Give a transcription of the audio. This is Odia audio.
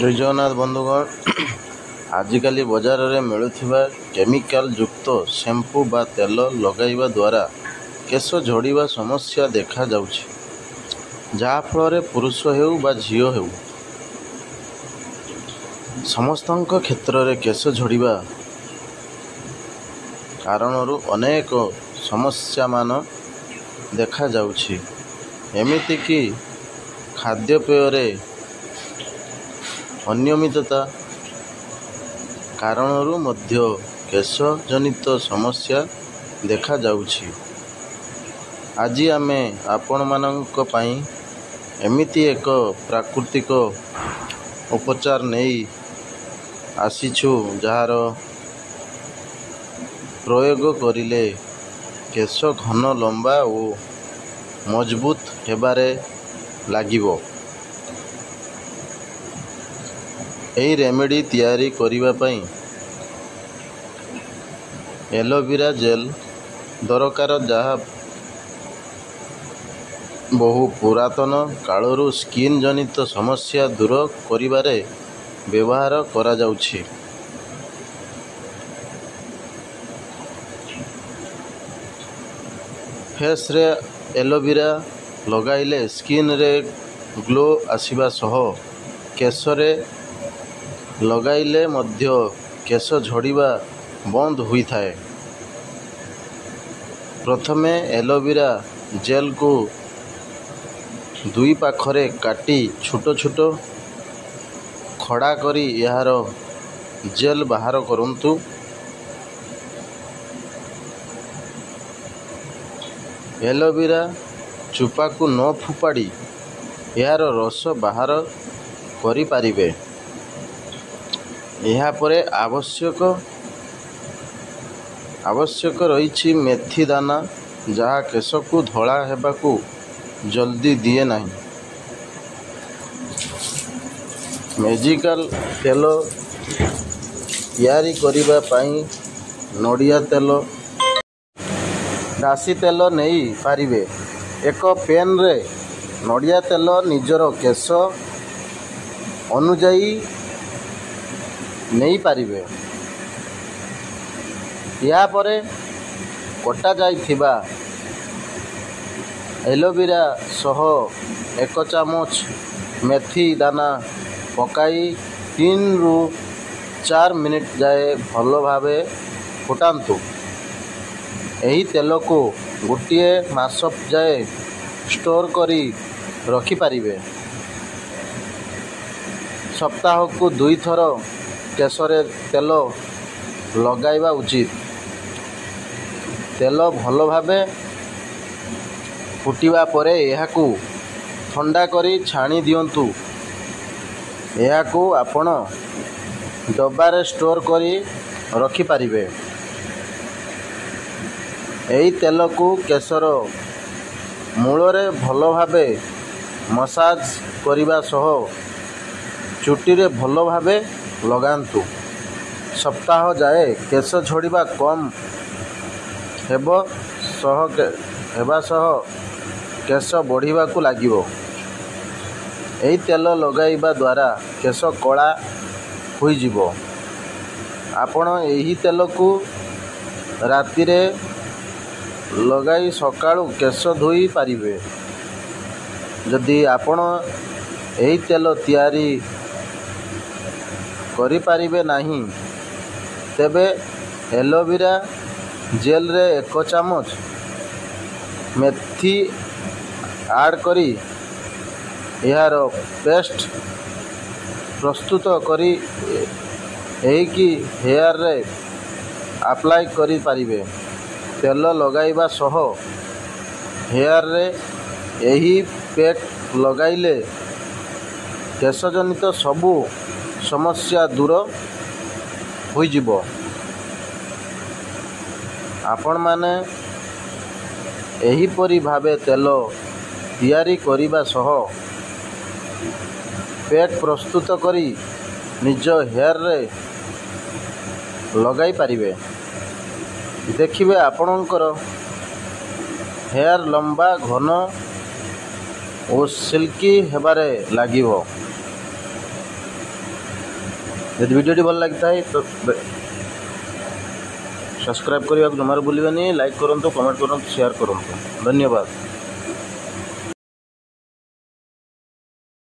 ଜୟ ଜଗନ୍ନାଥ ବନ୍ଧୁଗଣ, ଆଜିକାଲି ବଜାରରେ ମିଳୁଥିବା କେମିକାଲ ଯୁକ୍ତ ଶ୍ୟାମ୍ପୁ ବା ତେଲ ଲଗାଇବା ଦ୍ୱାରା କେଶ ଝଡ଼ିବା ସମସ୍ୟା ଦେଖାଯାଉଛି। ଯାହାଫଳରେ ପୁରୁଷ ହେଉ ବା ଝିଅ ହେଉ ସମସ୍ତଙ୍କ କ୍ଷେତ୍ରରେ କେଶ ଝଡ଼ିବା କାରଣରୁ ଅନେକ ସମସ୍ୟାମାନ ଦେଖାଯାଉଛି। ଏମିତିକି ଖାଦ୍ୟପେୟରେ ଅନିୟମିତତା କାରଣରୁ ମଧ୍ୟ କେଶ ଜନିତ ସମସ୍ୟା ଦେଖାଯାଉଛି। ଆଜି ଆମେ ଆପଣମାନଙ୍କ ପାଇଁ ଏମିତି ଏକ ପ୍ରାକୃତିକ ଉପଚାର ନେଇ ଆସିଛୁ, ଯାହାର ପ୍ରୟୋଗ କରିଲେ କେଶ ଘନ, ଲମ୍ବା ଓ ମଜବୁତ ହେବାରେ ଲାଗିବ। ଏହି ରେମେଡି ତିଆରି କରିବା ପାଇଁ ଏଲୋଭେରା ଜେଲ୍ ଦରକାର, ଯାହା ବହୁ ପୁରାତନ କାଳରୁ ସ୍କିନ୍ ଜନିତ ସମସ୍ୟା ଦୂର କରିବାରେ ବ୍ୟବହାର କରାଯାଉଛି। ଫେସ୍ରେ ଏଲୋଭେରା ଲଗାଇଲେ ସ୍କିନ୍ରେ ଗ୍ଲୋ ଆସିବା ସହ କେଶରେ ଲଗାଇଲେ ମଧ୍ୟ କେଶ ଝଡ଼ିବା ବନ୍ଦ ହୋଇଥାଏ। ପ୍ରଥମେ ଏଲୋଭେରା ଜେଲ୍କୁ ଦୁଇ ପାଖରେ କାଟି ଛୋଟ ଛୋଟ ଖଡ଼ା କରି ଏହାର ଜେଲ୍ ବାହାର କରନ୍ତୁ। ଏଲୋଭେରା ଚୋପାକୁ ନ ଫୋପାଡ଼ି ଏହାର ରସ ବାହାର କରିପାରିବେ। ଏହାପରେ ଆବଶ୍ୟକ ରହିଛି ମେଥି ଦାନା, ଯାହା କେଶକୁ ଧଳା ହେବାକୁ ଜଲ୍ଦି ଦିଏ ନାହିଁ। ମ୍ୟାଜିକାଲ ତେଲ ତିଆରି କରିବା ପାଇଁ ନଡ଼ିଆ ତେଲ, ରାଶି ତେଲ ନେଇ ପାରିବେ। ଏକ ପ୍ୟାନ୍ରେ ନଡ଼ିଆ ତେଲ ନିଜର କେଶ ଅନୁଯାୟୀ ନେଇପାରିବେ। ଏହାପରେ କଟାଯାଇଥିବା ଏଲୋଭେରା ସହ 1 ଚାମଚ ମେଥି ଦାନା ପକାଇ 3 ରୁ 4 ମିନିଟ୍ ଯାଏ ଭଲ ଭାବେ ଫୁଟାନ୍ତୁ। ଏହି ତେଲକୁ ଗୋଟିଏ ମାସ ଯାଏ ଷ୍ଟୋର କରି ରଖିପାରିବେ। ସପ୍ତାହକୁ 2 ଥର କେଶରେ ତେଲ ଲଗାଇବା ଉଚିତ। ତେଲ ଭଲ ଭାବେ ଫୁଟିବା ପରେ ଏହାକୁ ଥଣ୍ଡା କରି ଛାଣି ଦିଅନ୍ତୁ। ଏହାକୁ ଆପଣ ଡବାରେ ଷ୍ଟୋର କରି ରଖିପାରିବେ। ଏହି ତେଲକୁ କେଶର ମୂଳରେ ଭଲ ଭାବେ ମସାଜ କରିବା ସହ ଚୁଟିରେ ଭଲ ଭାବେ ଲଗାନ୍ତୁ। ସପ୍ତାହ ଯାଏ କେଶ ଝଡ଼ିବା କମ୍ ହେବା ସହ କେଶ ବଢ଼ିବାକୁ ଲାଗିବ। ଏହି ତେଲ ଲଗାଇବା ଦ୍ୱାରା କେଶ କଳା ହୋଇଯିବ। ଆପଣ ଏହି ତେଲକୁ ରାତିରେ ଲଗାଇ ସକାଳୁ କେଶ ଧୋଇ ପାରିବେ। ଯଦି ଆପଣ ଏହି ତେଲ ତିଆରି କରିପାରିବେ ନାହିଁ, ତେବେ ଏଲୋଭେରା ଜେଲ୍ରେ 1 ଚାମଚ ମେଥି ଆଡ଼୍ କରି ଏହାର ପେଷ୍ଟ ପ୍ରସ୍ତୁତ କରି ଏହିକି ହେୟାରରେ ଆପ୍ଲାଏ କରିପାରିବେ। ତେଲ ଲଗାଇବା ସହ ହେୟାରରେ ଏହି ପ୍ୟାକ୍ ଲଗାଇଲେ କେଶଜନିତ ସବୁ ସମସ୍ୟା ଦୂର ହୋଇଯିବ। ଆପଣମାନେ ଏହିପରି ଭାବେ ତେଲ ତିଆରି କରିବା ସହ ପ୍ୟାକ୍ ପ୍ରସ୍ତୁତ କରି ନିଜ ହେୟାରରେ ଲଗାଇ ପାରିବେ। ଦେଖିବେ ଆପଣଙ୍କର ହେୟାର ଲମ୍ବା, ଘନ ଓ ସିଲ୍କି ହେବାରେ ଲାଗିବ। यदि वीडियो भल लगता है तो सब्सक्राइब करने को जमार भूलिए, लाइक करूँ, कमेंट करूँ, शेयर करूँ। धन्यवाद।